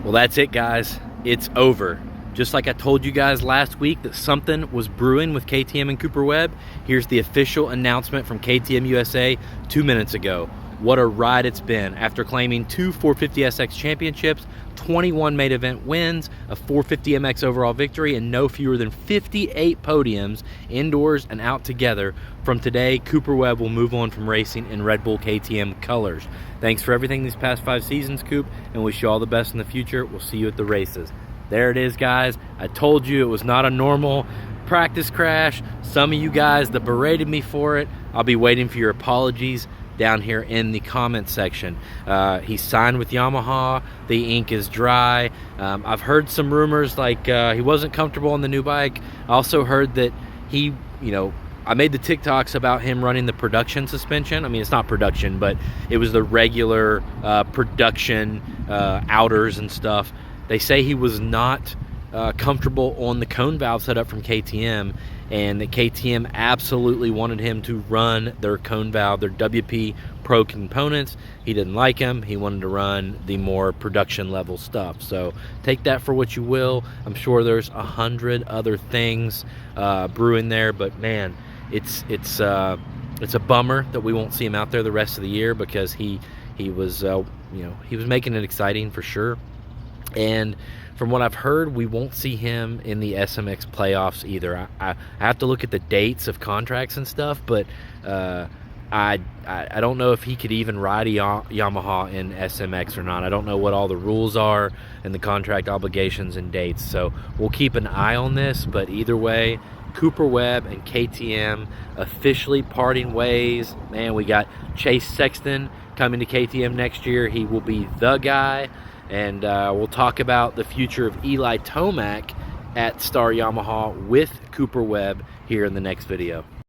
Well, that's it, guys. It's over. Just like I told you guys last week that something was brewing with KTM and Cooper Webb, here's the official announcement from KTM USA 2 minutes ago. What a ride it's been. After claiming 2 450SX championships, 21 main event wins, a 450MX overall victory, and no fewer than 58 podiums indoors and out together, from today, Cooper Webb will move on from racing in Red Bull KTM colors. Thanks for everything these past 5 seasons, Coop, and wish you all the best in the future. We'll see you at the races. There it is, guys. I told you it was not a normal practice crash. Some of you guys that berated me for it, I'll be waiting for your apologies down here in the comments section. He signed with Yamaha. The ink is dry. I've heard some rumors like he wasn't comfortable on the new bike. I also heard that he, I made the TikToks about him running the production suspension. I mean, it's not production, but it was the regular production outers and stuff. They say he was not comfortable on the cone valve setup from KTM, and that KTM absolutely wanted him to run their cone valve, their WP Pro components. He didn't like him. He wanted to run the more production level stuff. So take that for what you will. I'm sure there's 100 other things brewing there, but man, it's a bummer that we won't see him out there the rest of the year, because he was he was making it exciting for sure. And from what I've heard, we won't see him in the SMX playoffs either. I have to look at the dates of contracts and stuff, but I don't know if he could even ride a Yamaha in SMX or not. I don't know what all the rules are and the contract obligations and dates. So we'll keep an eye on this, but either way, Cooper Webb and KTM officially parting ways. Man, we got Chase Sexton coming to KTM next year. He will be the guy. And we'll talk about the future of Eli Tomac at Star Yamaha with Cooper Webb here in the next video.